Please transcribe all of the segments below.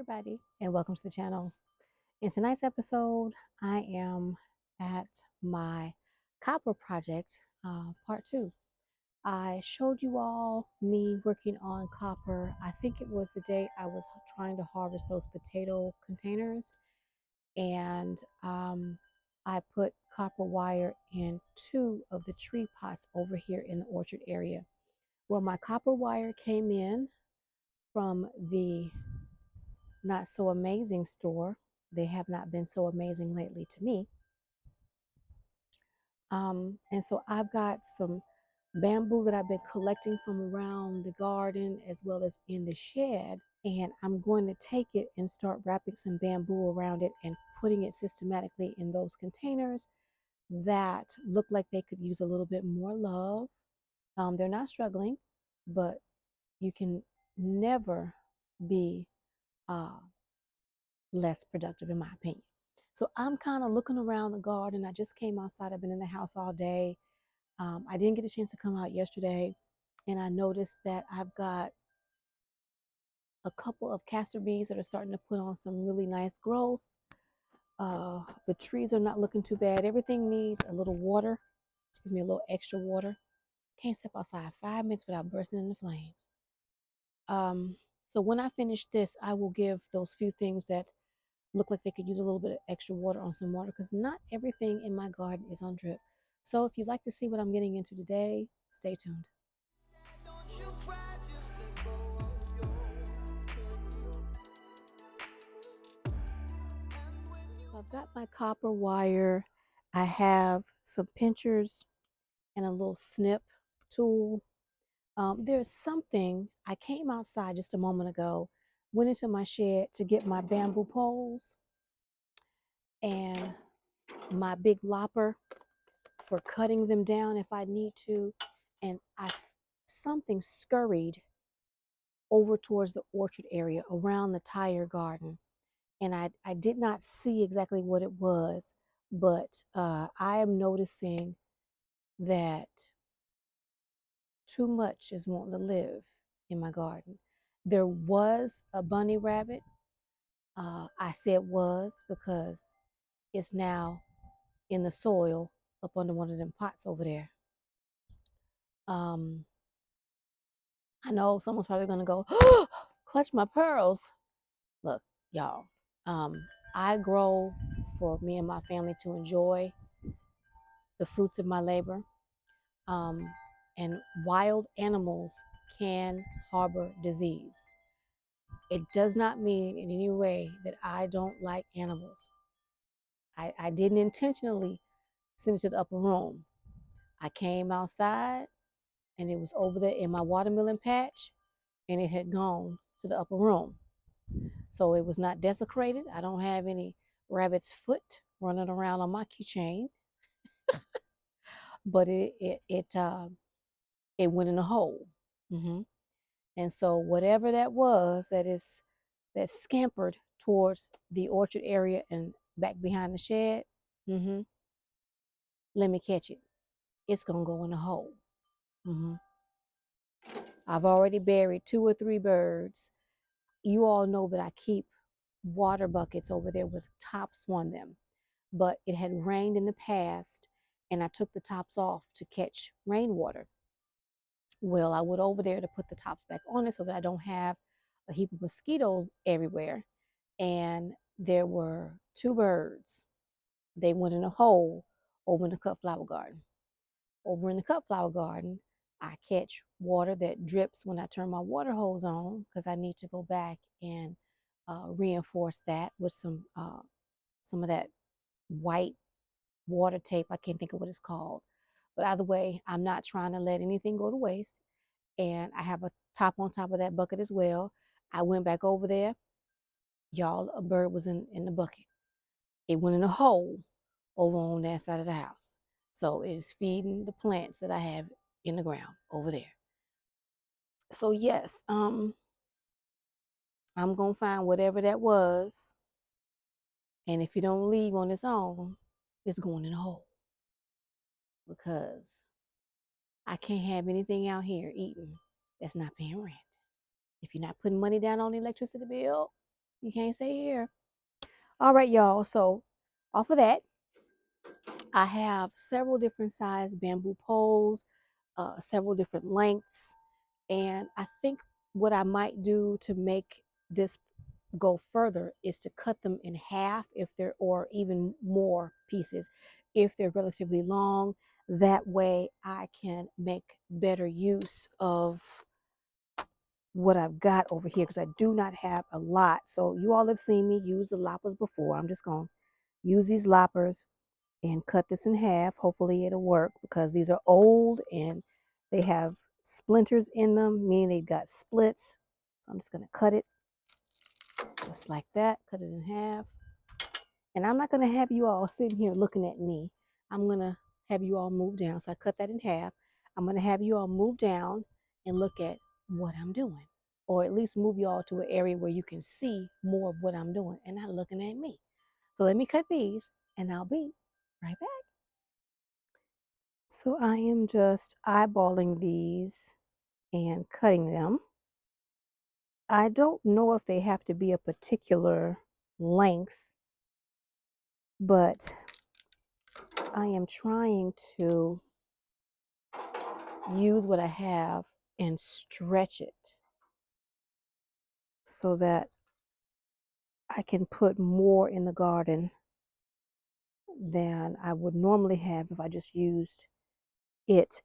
everybody, and welcome to the channel. In tonight's episode, I am at my copper project, part 2. I showed you all me working on copper. I think it was the day I was trying to harvest those potato containers, and I put copper wire in 2 of the tree pots over here in the orchard area. Well, my copper wire came in from the not so amazing store. They have not been so amazing lately to me. And so I've got some bamboo that I've been collecting from around the garden as well as in the shed. And I'm going to take it and start wrapping some bamboo around it and putting it systematically in those containers that look like they could use a little bit more love. They're not struggling, but you can never be less productive in my opinion. So I'm kind of looking around the garden. I just came outside. I've been in the house all day. I didn't get a chance to come out yesterday, and I noticed that I've got a couple of castor beans that are starting to put on some really nice growth. The trees are not looking too bad. Everything needs a little water, excuse me, a little extra water. Can't step outside 5 minutes without bursting into flames. So when I finish this, I will give those few things that look like they could use a little bit of extra water on some water, because not everything in my garden is on drip. So if you'd like to see what I'm getting into today, stay tuned. So I've got my copper wire. I have some pinchers and a little snip tool. There's something, I came outside just a moment ago, went into my shed to get my bamboo poles and my big lopper for cutting them down if I need to, and something scurried over towards the orchard area around the tire garden, and I did not see exactly what it was, but I am noticing that too much is wanting to live in my garden. There was a bunny rabbit. I said was because it's now in the soil up under one of them pots over there. I know someone's probably gonna go, oh, clutch my pearls. Look, y'all, I grow for me and my family to enjoy the fruits of my labor. And wild animals can harbor disease. It does not mean in any way that I don't like animals. I didn't intentionally send it to the upper room. I came outside and it was over there in my watermelon patch, and it had gone to the upper room. So it was not desecrated. I don't have any rabbit's foot running around on my keychain, but it went in a hole. Mm-hmm. And so whatever that was that scampered towards the orchard area and back behind the shed, mm-hmm, let me catch it. It's gonna go in a hole. Mm-hmm. I've already buried 2 or 3 birds. You all know that I keep water buckets over there with tops on them, but it had rained in the past and I took the tops off to catch rainwater. Well, I went over there to put the tops back on it so that I don't have a heap of mosquitoes everywhere. And there were 2 birds. They went in a hole over in the cut flower garden. Over in the cut flower garden, I catch water that drips when I turn my water hose on, because I need to go back and reinforce that with some of that white water tape. I can't think of what it's called. But either way, I'm not trying to let anything go to waste. And I have a top on top of that bucket as well. I went back over there. Y'all, a bird was in the bucket. It went in a hole over on that side of the house. So it is feeding the plants that I have in the ground over there. So yes, I'm gonna find whatever that was. And if it don't leave on its own, it's going in a hole. Because I can't have anything out here eating that's not paying rent. If you're not putting money down on the electricity bill, You can't stay here. All right, y'all. So off of that, I have several different size bamboo poles, several different lengths. And I think what I might do to make this go further is to cut them in half if they're, or even more pieces if they're relatively long. That way I can make better use of what I've got over here because I do not have a lot. So you all have seen me use the loppers before. I'm just going to use these loppers and cut this in half. Hopefully it'll work because these are old and they have splinters in them, meaning they've got splits. So I'm just going to cut it just like that, cut it in half. And I'm not going to have you all sitting here looking at me. I'm going to have you all move down. So I cut that in half. I'm going to have you all move down and look at what I'm doing, or at least move you all to an area where you can see more of what I'm doing and not looking at me. So let me cut these and I'll be right back. So I am just eyeballing these and cutting them. I don't know if they have to be a particular length, but I am trying to use what I have and stretch it so that I can put more in the garden than I would normally have if I just used it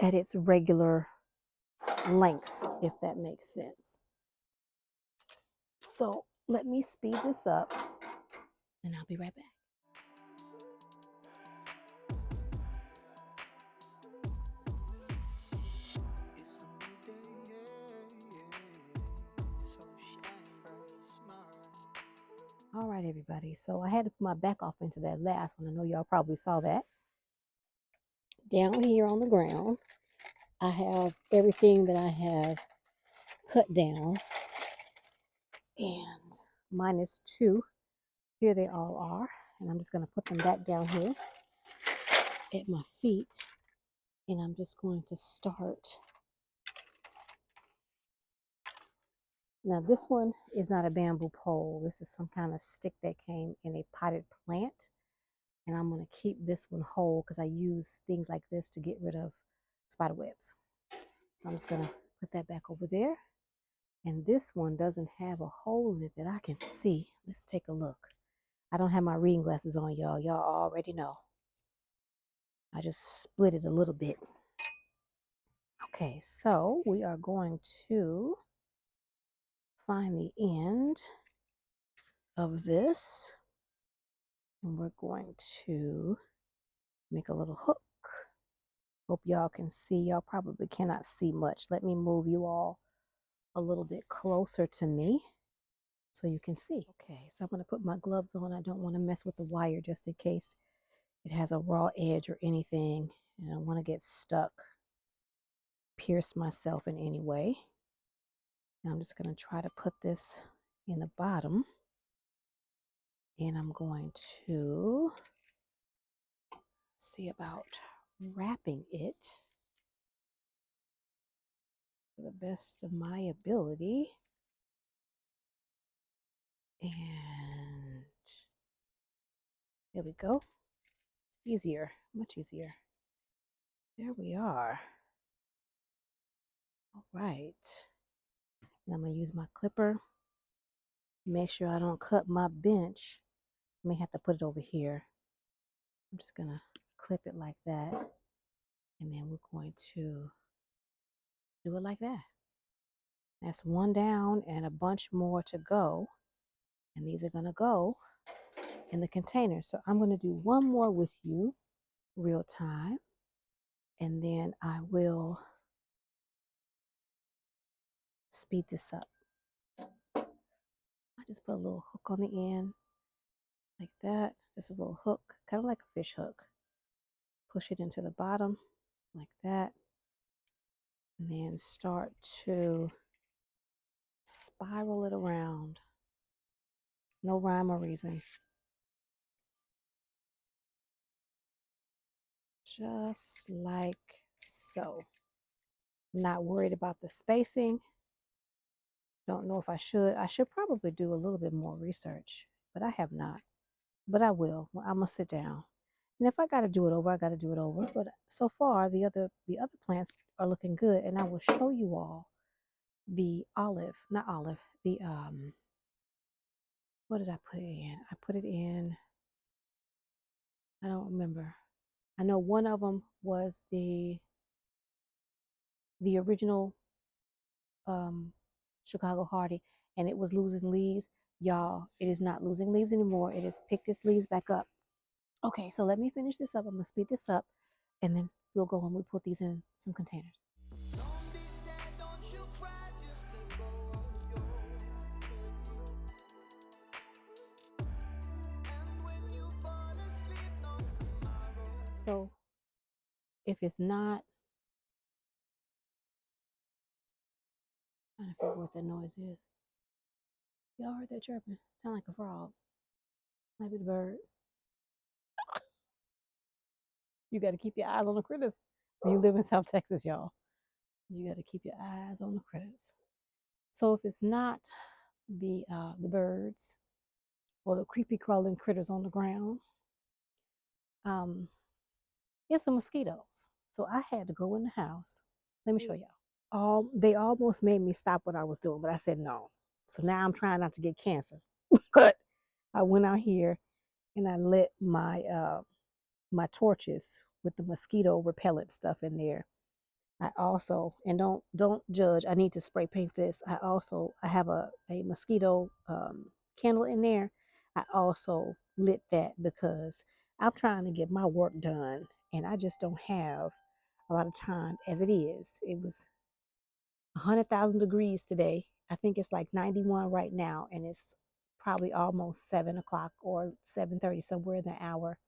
at its regular length, if that makes sense. So let me speed this up and I'll be right back. All right, everybody. So I had to put my back off into that last one. I know y'all probably saw that. Down here on the ground, I have everything that I have cut down. And minus two, here they all are. And I'm just going to put them back down here at my feet. And I'm just going to start. Now, this one is not a bamboo pole. This is some kind of stick that came in a potted plant. And I'm going to keep this one whole because I use things like this to get rid of spider webs. So I'm just going to put that back over there. And this one doesn't have a hole in it that I can see. Let's take a look. I don't have my reading glasses on, y'all. Y'all already know. I just split it a little bit. Okay, so we are going to find the end of this. And we're going to make a little hook. Hope y'all can see. Y'all probably cannot see much. Let me move you all a little bit closer to me so you can see. Okay, so I'm going to put my gloves on. I don't want to mess with the wire just in case it has a raw edge or anything. And I don't want to get stuck, pierce myself in any way. Now I'm just going to try to put this in the bottom. And I'm going to see about wrapping it to the best of my ability. And there we go. Easier, much easier. There we are. All right. And I'm going to use my clipper. Make sure I don't cut my bench. I may have to put it over here. I'm just going to clip it like that. And then we're going to do it like that. That's one down and a bunch more to go. And these are going to go in the container. So I'm going to do one more with you real time. And then I will speed this up. I just put a little hook on the end like that. Just a little hook, kind of like a fish hook. Push it into the bottom like that. And then start to spiral it around. No rhyme or reason. Just like so. Not worried about the spacing. Don't know if I should. I should probably do a little bit more research, but I have not. But I will. I'm gonna sit down. And if I got to do it over, I got to do it over. But so far, the other plants are looking good, and I will show you all the not olive, the what did I put it in? I put it in. I don't remember. I know one of them was the original Chicago Hardy, and it was losing leaves. Y'all, it is not losing leaves anymore. It has picked its leaves back up. Okay, so let me finish this up. I'm gonna speed this up, and then we'll go and we put these in some containers. So if it's not, I'm trying to figure what that noise is. Y'all heard that chirping? Sound like a frog. Might be the bird. You got to keep your eyes on the critters. When you live in South Texas, y'all, you got to keep your eyes on the critters. So if it's not the birds or the creepy crawling critters on the ground, um, it's the mosquitoes. So I had to go in the house. Let me show y'all. They almost made me stop what I was doing, but I said no. So now I'm trying not to get cancer. But I went out here and I lit my torches with the mosquito repellent stuff in there. I also, and don't judge, I need to spray paint this. I have a mosquito candle in there. I also lit that because I'm trying to get my work done and I just don't have a lot of time as it is. It was 100,000 degrees today. I think it's like 91 right now, and it's probably almost 7 o'clock or 7:30, somewhere in the hour.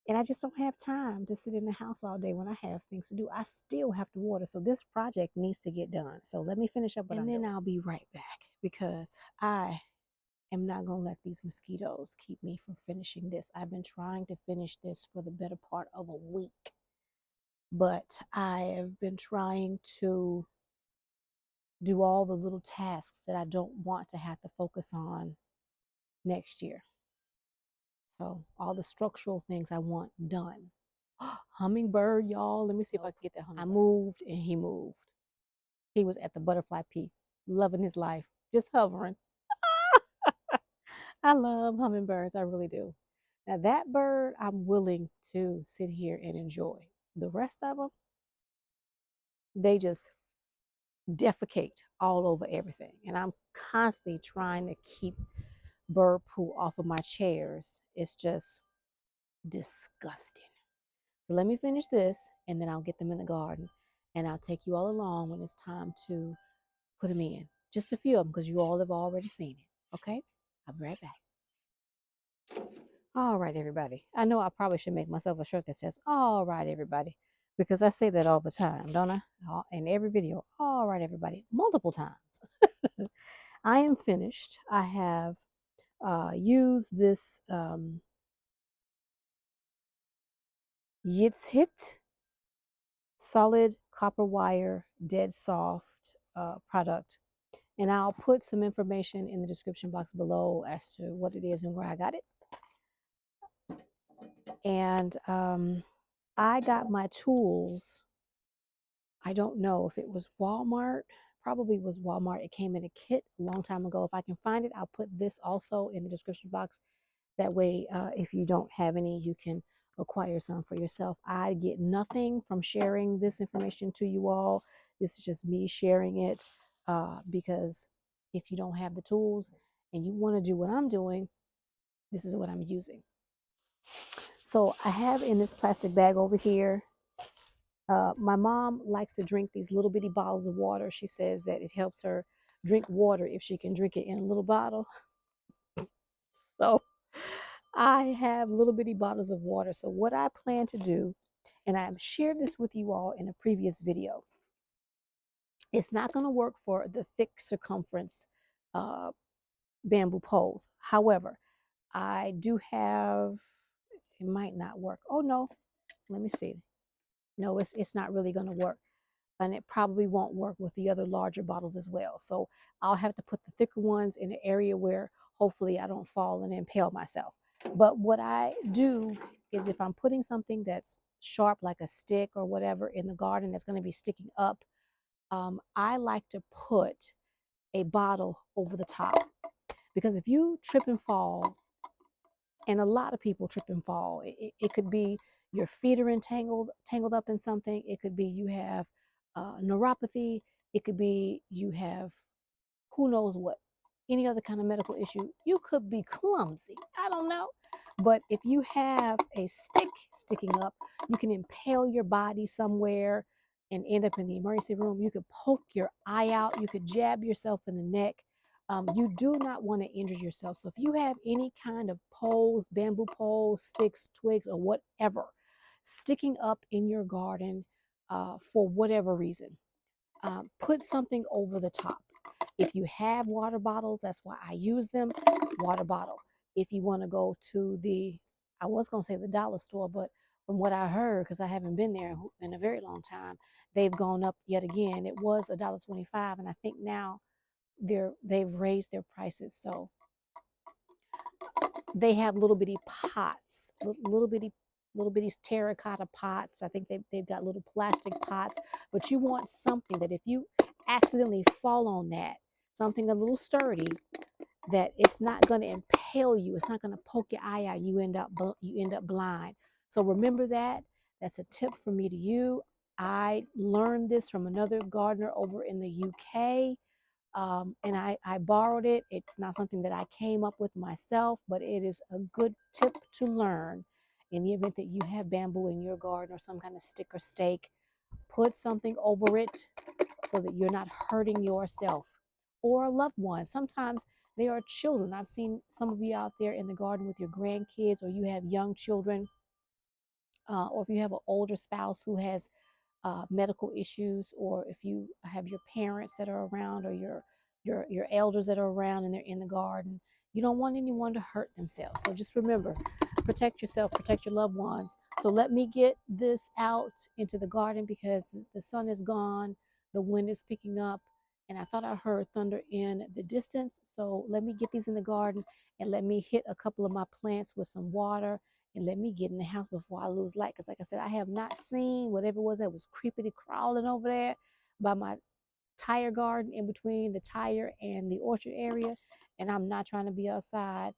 And I just don't have time to sit in the house all day when I have things to do. I still have to water, so this project needs to get done. So let me finish up what I'm doing. And then I'll be right back because I am not going to let these mosquitoes keep me from finishing this. I've been trying to finish this for the better part of a week, but I have been trying to do all the little tasks that I don't want to have to focus on next year. So all the structural things I want done. Hummingbird, y'all. Let me see if I can get that hummingbird. I moved and he moved. He was at the butterfly peak, loving his life, just hovering. I love hummingbirds. I really do. Now that bird, I'm willing to sit here and enjoy. The rest of them, they just defecate all over everything. And I'm constantly trying to keep bird poo off of my chairs. It's just disgusting. So let me finish this and then I'll get them in the garden and I'll take you all along when it's time to put them in. Just a few of them because you all have already seen it. Okay? I'll be right back. All right, everybody. I know I probably should make myself a shirt that says, all right, everybody, because I say that all the time, don't I? In every video. All right, everybody, multiple times. I am finished. I have used this Yitzhit solid copper wire dead soft product, and I'll put some information in the description box below as to what it is and where I got it. And I got my tools, I don't know if it was Walmart, probably was Walmart. It came in a kit a long time ago. If I can find it, I'll put this also in the description box. That way, if you don't have any, you can acquire some for yourself. I get nothing from sharing this information to you all. This is just me sharing it because if you don't have the tools and you want to do what I'm doing, this is what I'm using. So I have in this plastic bag over here. My mom likes to drink these little bitty bottles of water. She says that it helps her drink water if she can drink it in a little bottle. So I have little bitty bottles of water. So what I plan to do, and I've shared this with you all in a previous video, it's not going to work for the thick circumference bamboo poles. However, I do have, it might not work. Oh no, let me see. No, it's not really going to work. and it probably won't work with the other larger bottles as well. So I'll have to put the thicker ones in an area where hopefully I don't fall and impale myself. But what I do is if I'm putting something that's sharp like a stick or whatever in the garden that's going to be sticking up, I like to put a bottle over the top, because if you trip and fall, and a lot of people trip and fall, it could be your feet are tangled up in something. It could be you have neuropathy. It could be you have who knows what, any other kind of medical issue. You could be clumsy. I don't know. But if you have a stick sticking up, you can impale your body somewhere and end up in the emergency room. You could poke your eye out. You could jab yourself in the neck. You do not want to injure yourself. So if you have any kind of poles, bamboo poles, sticks, twigs, or whatever sticking up in your garden for whatever reason, put something over the top. If you have water bottles, that's why I use them, water bottle. If you want to go to I was going to say the dollar store, but from what I heard, because I haven't been there in a very long time, they've gone up yet again. It was $1.25, and I think now they've raised their prices. So they have little bitty pots, little bitty terracotta pots. I think they've got little plastic pots, but you want something that if you accidentally fall on that, something a little sturdy, that it's not going to impale you. It's not going to poke your eye out. You end up blind. So remember that. That's a tip from me to you. I learned this from another gardener over in the UK. And I borrowed it. It's not something that I came up with myself, but it is a good tip to learn in the event that you have bamboo in your garden or some kind of stick or stake. Put something over it so that you're not hurting yourself or a loved one. Sometimes they are children. I've seen some of you out there in the garden with your grandkids, or you have young children, or if you have an older spouse who has medical issues, or if you have your parents that are around, or your elders that are around and they're in the garden, you don't want anyone to hurt themselves. So just remember, protect yourself, protect your loved ones. So let me get this out into the garden because the sun is gone, the wind is picking up, and I thought I heard thunder in the distance. So let me get these in the garden and let me hit a couple of my plants with some water, and let me get in the house before I lose light. Because like I said, I have not seen whatever it was that was creepily crawling over there by my tire garden, in between the tire and the orchard area. And I'm not trying to be outside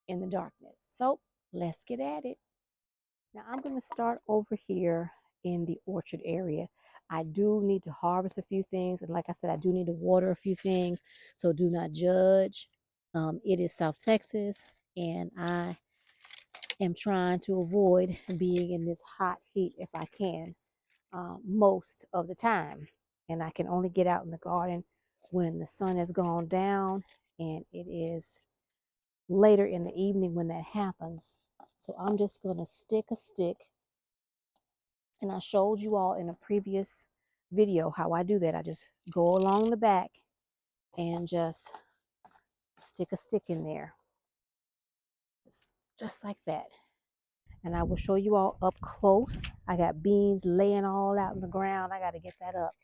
in the darkness. So let's get at it. Now I'm going to start over here in the orchard area. I do need to harvest a few things. And like I said, I do need to water a few things. So do not judge. It is South Texas, and I am trying to avoid being in this hot heat if I can, most of the time. And I can only get out in the garden when the sun has gone down, and it is later in the evening when that happens. So I'm just going to stick a stick. And I showed you all in a previous video how I do that. I just go along the back and just stick a stick in there. Just like that. And I will show you all up close. I got beans laying all out in the ground. I got to get that up.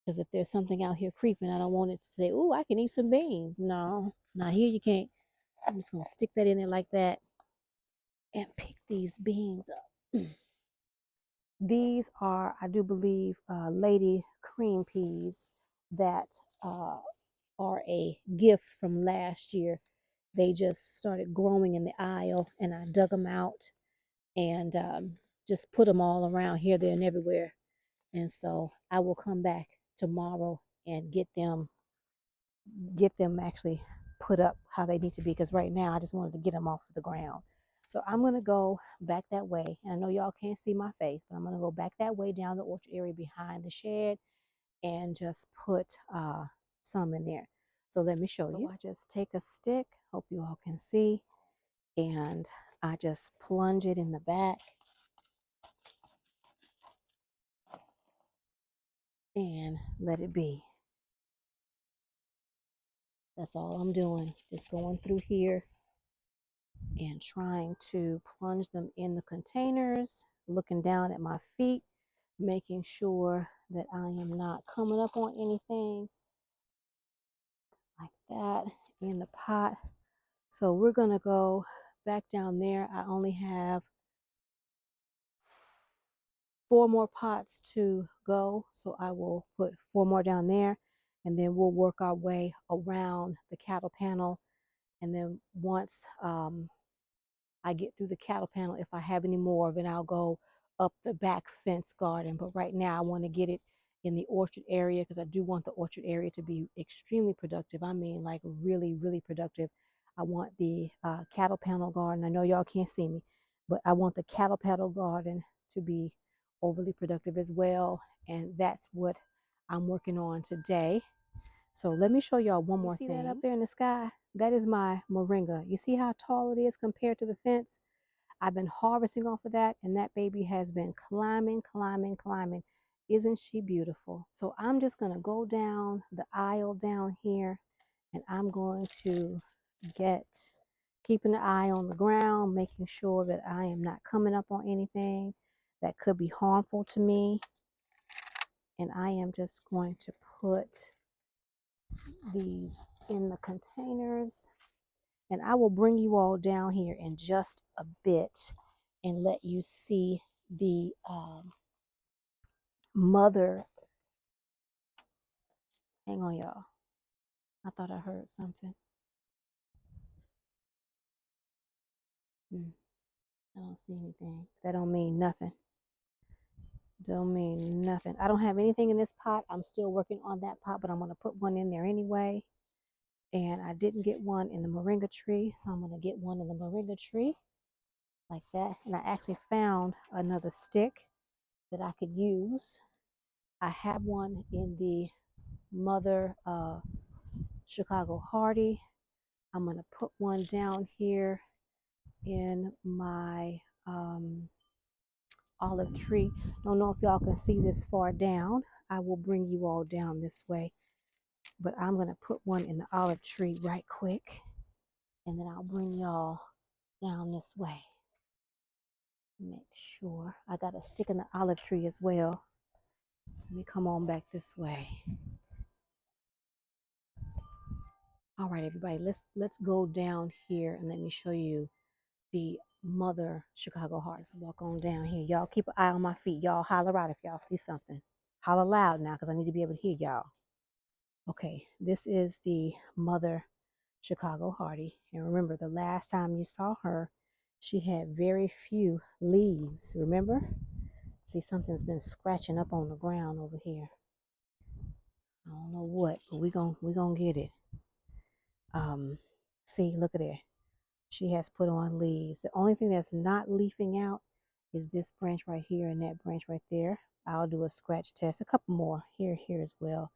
Because if there's something out here creeping, I don't want it to say, "Ooh, I can eat some beans." No, not here you can't. I'm just going to stick that in there like that and pick these beans up. These are, I do believe, lady cream peas that are a gift from last year. They just started growing in the aisle, and I dug them out and just put them all around here, there, and everywhere. And so I will come back tomorrow and get them actually put up how they need to be, because right now I just wanted to get them off the ground. So I'm going to go back that way. And I know y'all can't see my face, but I'm going to go back that way down the orchard area behind the shed and just put some in there. So let me show you. I just take a stick, hope you all can see, and I just plunge it in the back and let it be. That's all I'm doing, just going through here and trying to plunge them in the containers, looking down at my feet, making sure that I am not coming up on anything like that in the pot. So we're gonna go back down there. I only have 4 more pots to go, so I will put 4 more down there, and then we'll work our way around the cattle panel. And then once I get through the cattle panel, if I have any more, then I'll go up the back fence garden. But right now I want to get it in the orchard area because I do want the orchard area to be extremely productive. I mean, like really, really productive. I want the cattle panel garden. I know y'all can't see me, but I want the cattle panel garden to be overly productive as well. And that's what I'm working on today. So let me show y'all one more thing. You see that up there in the sky? That is my moringa. You see how tall it is compared to the fence? I've been harvesting off of that, and that baby has been climbing, climbing, climbing. Isn't she beautiful? So I'm just going to go down the aisle down here, and I'm going to keeping an eye on the ground, making sure that I am not coming up on anything that could be harmful to me. And I am just going to put these in the containers, and I will bring you all down here in just a bit and let you see the mother. Hang on, y'all. I thought I heard something. I don't see anything. That don't mean nothing. Don't mean nothing. I don't have anything in this pot. I'm still working on that pot, but I'm going to put one in there anyway. And I didn't get one in the moringa tree, so I'm going to get one in the moringa tree like that. And I actually found another stick that I could use. I have one in the mother Chicago Hardy. I'm going to put one down here in my olive tree. Don't know if y'all can see this far down. I will bring you all down this way. But I'm going to put one in the olive tree right quick. And then I'll bring y'all down this way. Make sure. I got a stick in the olive tree as well. Let me come on back this way. All right, everybody, let's go down here and let me show you the mother Chicago Hearts. Walk on down here. Y'all keep an eye on my feet. Y'all holler out if y'all see something. Holler loud now because I need to be able to hear y'all. Okay, this is the mother Chicago Hardy. And remember, the last time you saw her, she had very few leaves. Remember? See, something's been scratching up on the ground over here. I don't know what, but we gonna get it. See, look at there. She has put on leaves. The only thing that's not leafing out is this branch right here and that branch right there. I'll do a scratch test. A couple more here as well,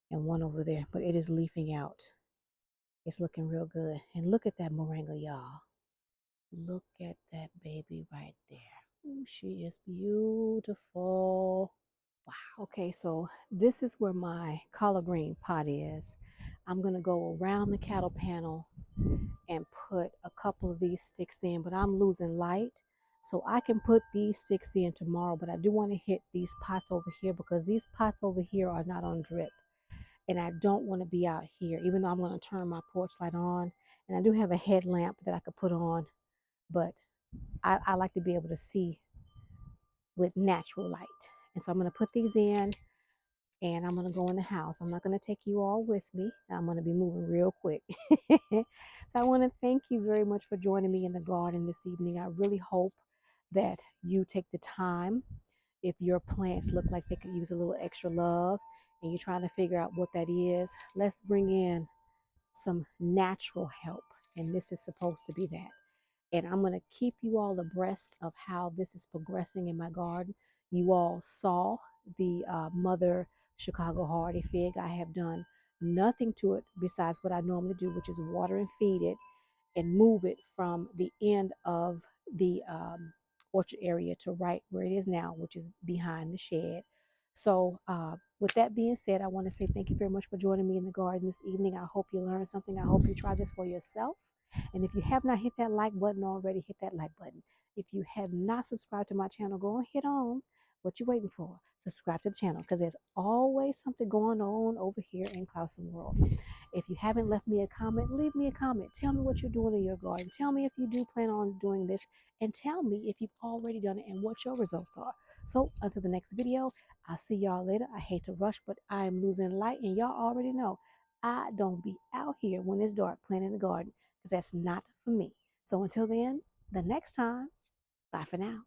and one over there. But it is leafing out. It's looking real good. And look at that moringa, y'all. Look at that baby right there. Ooh, she is beautiful. Wow. Okay, so this is where my collard green pot is. I'm going to go around the cattle panel and put a couple of these sticks in, but I'm losing light. So I can put these sticks in tomorrow, but I do want to hit these pots over here because these pots over here are not on drip. And I don't want to be out here, even though I'm going to turn my porch light on. And I do have a headlamp that I could put on, but I like to be able to see with natural light. And so I'm going to put these in, and I'm going to go in the house. I'm not going to take you all with me. I'm going to be moving real quick. So I want to thank you very much for joining me in the garden this evening. I really hope that you take the time. If your plants look like they could use a little extra love and you're trying to figure out what that is, let's bring in some natural help. And this is supposed to be that. And I'm going to keep you all abreast of how this is progressing in my garden. You all saw the mother Chicago Hardy fig. I have done nothing to it besides what I normally do, which is water and feed it and move it from the end of the orchard area to right where it is now, which is behind the shed. So with that being said, I want to say thank you very much for joining me in the garden this evening. I hope you learned something. I hope you try this for yourself. And if you have not hit that like button already, hit that like button. If you have not subscribed to my channel, go and hit on. What you waiting for? subscribe to the channel because there's always something going on over here in ClausenWorld. If you haven't left me a comment, leave me a comment. Tell me what you're doing in your garden. Tell me if you do plan on doing this, and tell me if you've already done it and what your results are. So until the next video, I'll see y'all later. I hate to rush, but I am losing light, and y'all already know I don't be out here when it's dark playing in the garden because that's not for me. So until then, the next time, bye for now.